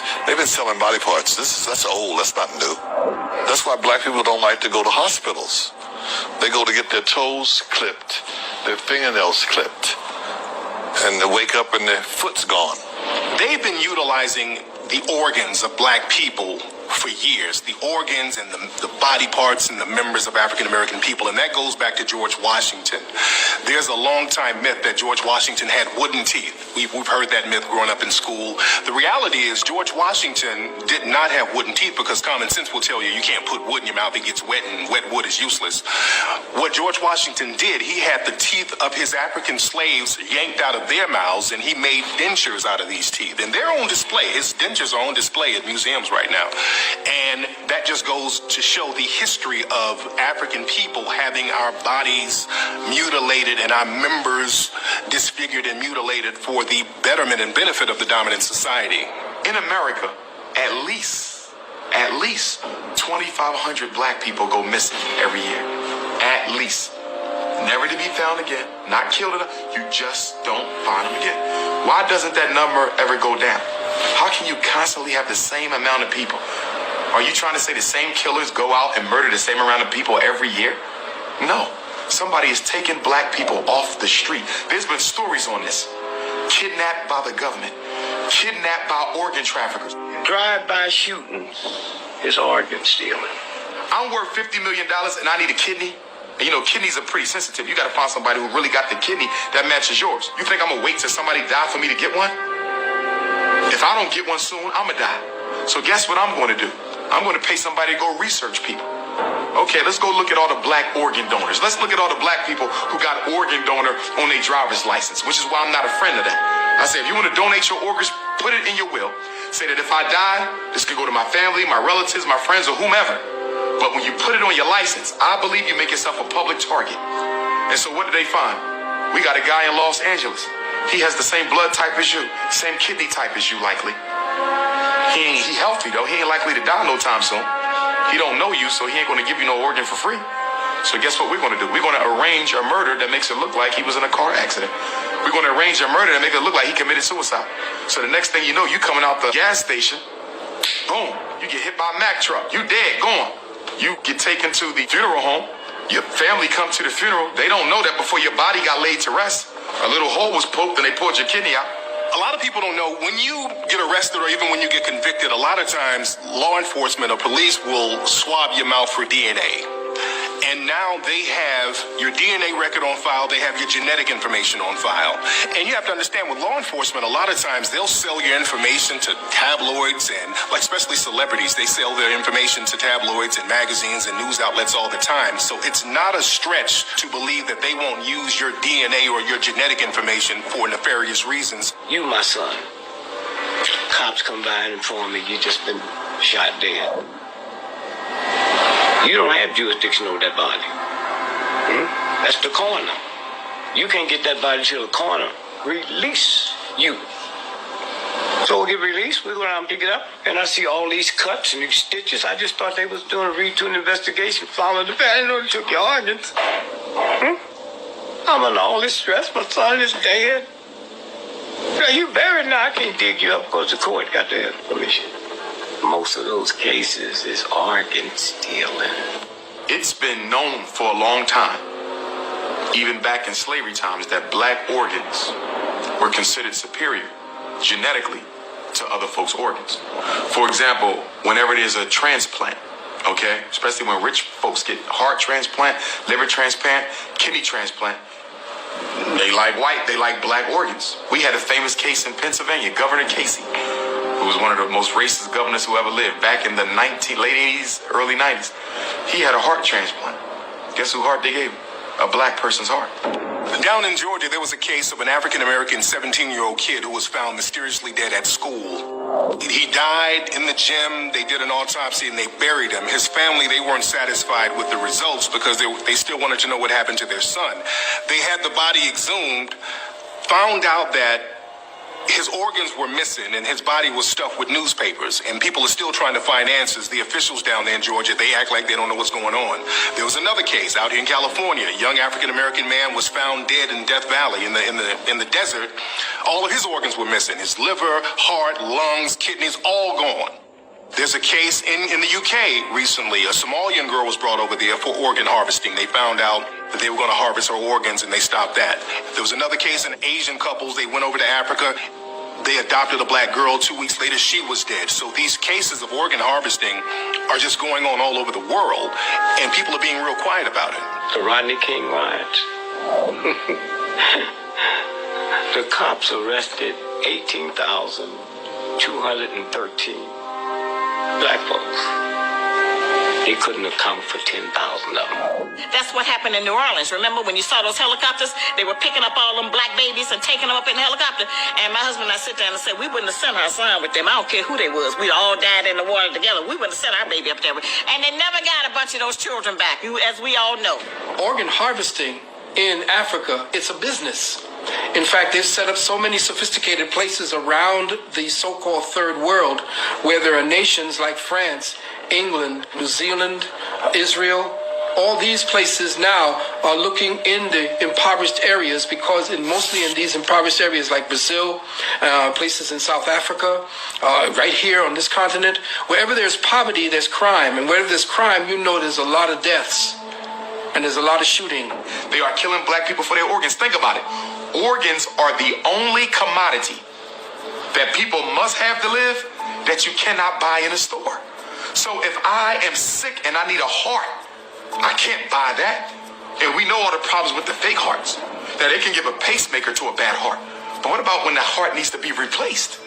parts. They've been selling body parts. That's old. That's not new. That's why black people don't like to go to hospitals. They go to get their toes clipped, their fingernails clipped, and they wake up and their foot's gone. They've been utilizing the organs of black people for years, the organs and the body parts and the members of African-American people, and that goes back to George Washington. There's a long-time myth that George Washington had wooden teeth. We've heard that myth growing up in school. The reality is George Washington did not have wooden teeth because common sense will tell you you can't put wood in your mouth. It gets wet, and wet wood is useless. What George Washington did, he had the teeth of his African slaves yanked out of their mouths, and he made dentures out of these teeth. And they're on display. His dentures are on display at museums right now. And that just goes to show the history of African people having our bodies mutilated and our members disfigured and mutilated for the betterment and benefit of the dominant society. In America, at least 2,500 black people go missing every year. At least. Never to be found again. Not killed enough. You just don't find them again. Why doesn't that number ever go down? How can you constantly have the same amount of people? Are you trying to say the same killers go out and murder the same amount of people every year? No. Somebody is taking black people off the street. There's been stories on this. Kidnapped by the government. Kidnapped by organ traffickers. Drive-by shootings is organ stealing. I'm worth $50 million and I need a kidney. And you know, kidneys are pretty sensitive. You got to find somebody who really got the kidney that matches yours. You think I'm going to wait till somebody die for me to get one? If I don't get one soon, I'm going to die. So guess what I'm going to do? I'm going to pay somebody to go research people. Okay, let's go look at all the black organ donors. Let's look at all the black people who got organ donor on their driver's license, which is why I'm not a friend of that. I say, if you want to donate your organs, put it in your will. Say that if I die, this could go to my family, my relatives, my friends, or whomever. But when you put it on your license, I believe you make yourself a public target. And so what did they find? We got a guy in Los Angeles. He has the same blood type as you, same kidney type as you likely. He healthy though. He ain't likely to die no time soon. He don't know you, so he ain't going to give you no organ for free. So guess what we're going to do? We're going to arrange a murder that makes it look like he was in a car accident. We're going to arrange a murder that makes it look like he committed suicide. So the next thing you know, you coming out the gas station, boom, you get hit by a Mack truck. You dead, gone. You get taken to the funeral home. Your family come to the funeral. They don't know that before your body got laid to rest, a little hole was poked and they pulled your kidney out. A lot of people don't know, when you get arrested or even when you get convicted, a lot of times law enforcement or police will swab your mouth for DNA. And now they have your DNA record on file, they have your genetic information on file. And you have to understand, with law enforcement, a lot of times they'll sell your information to tabloids and, like, especially celebrities, they sell their information to tabloids and magazines and news outlets all the time. So it's not a stretch to believe that they won't use your DNA or your genetic information for nefarious reasons. You, my son, cops come by and inform me you just been shot dead. You don't have jurisdiction over that body. That's the coroner. You can't get that body till the coroner release you. So we'll get released, we go down and pick it up, and I see all these cuts and these stitches. I just thought they was doing a routine investigation, following the family. I didn't know they took your organs. I'm in all this stress. My son is dead. You buried now. I can't dig you up because the court got the permission. Most of those cases is organ stealing. It's been known for a long time, even back in slavery times, that black organs were considered superior genetically to other folks' organs. For example, whenever there's a transplant, okay, especially when rich folks get heart transplant, liver transplant, kidney transplant, they like white, they like black organs. We had a famous case in Pennsylvania, Governor Casey, who was one of the most racist governors who ever lived back in the late 80s, early 90s. He had a heart transplant. Guess whose heart they gave him? A black person's heart. Down in Georgia, there was a case of an African-American 17-year-old kid who was found mysteriously dead at school. He died in the gym. They did an autopsy and they buried him. His family, they weren't satisfied with the results because they still wanted to know what happened to their son. They had the body exhumed, found out that his organs were missing and his body was stuffed with newspapers, and people are still trying to find answers. The officials down there in Georgia, they act like they don't know what's going on. There was another case out here in California. A young African-American man was found dead in Death Valley in the desert. All of his organs were missing. His liver, heart, lungs, kidneys, all gone. There's a case in the UK recently. A Somalian girl was brought over there for organ harvesting. They found out that they were going to harvest her organs, and they stopped that. There was another case in Asian couples. They went over to Africa. They adopted a black girl. 2 weeks later, she was dead. So these cases of organ harvesting are just going on all over the world, and people are being real quiet about it. The Rodney King riots. The cops arrested 18,213 black folks. They couldn't account for 10,000 of them. That's what happened in New Orleans. Remember when you saw those helicopters? They were picking up all them black babies and taking them up in the helicopter. And my husband and I sit there and say, we wouldn't have sent our son with them. I don't care who they was. We all died in the water together. We wouldn't have sent our baby up there. And they never got a bunch of those children back, as we all know. Organ harvesting in Africa, it's a business. In fact, they've set up so many sophisticated places around the so-called third world where there are nations like France, England, New Zealand, Israel. All these places now are looking in the impoverished areas because mostly in these impoverished areas like Brazil, places in South Africa, right here on this continent, wherever there's poverty, there's crime. And wherever there's crime, you know there's a lot of deaths. And there's a lot of shooting. They are killing black people for their organs. Think about it. Organs are the only commodity that people must have to live that you cannot buy in a store. So if I am sick and I need a heart, I can't buy that. And we know all the problems with the fake hearts, that it can give a pacemaker to a bad heart. But what about when the heart needs to be replaced?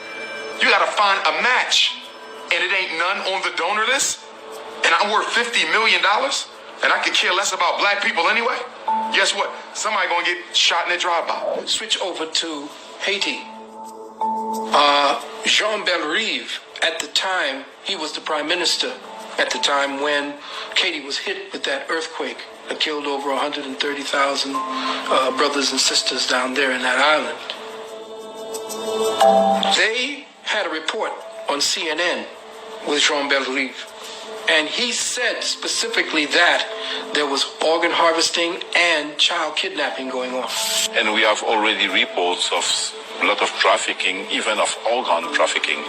You got to find a match, and it ain't none on the donor list, and I'm worth $50 million? And I could care less about black people anyway? Guess what? Somebody gonna get shot in their drive-by. Switch over to Haiti. Jean Bellerive, at the time, he was the prime minister at the time when Haiti was hit with that earthquake that killed over 130,000 brothers and sisters down there in that island. They had a report on CNN with Jean Bellerive. And he said specifically that there was organ harvesting and child kidnapping going on. And we have already reports of a lot of trafficking, even of organ trafficking.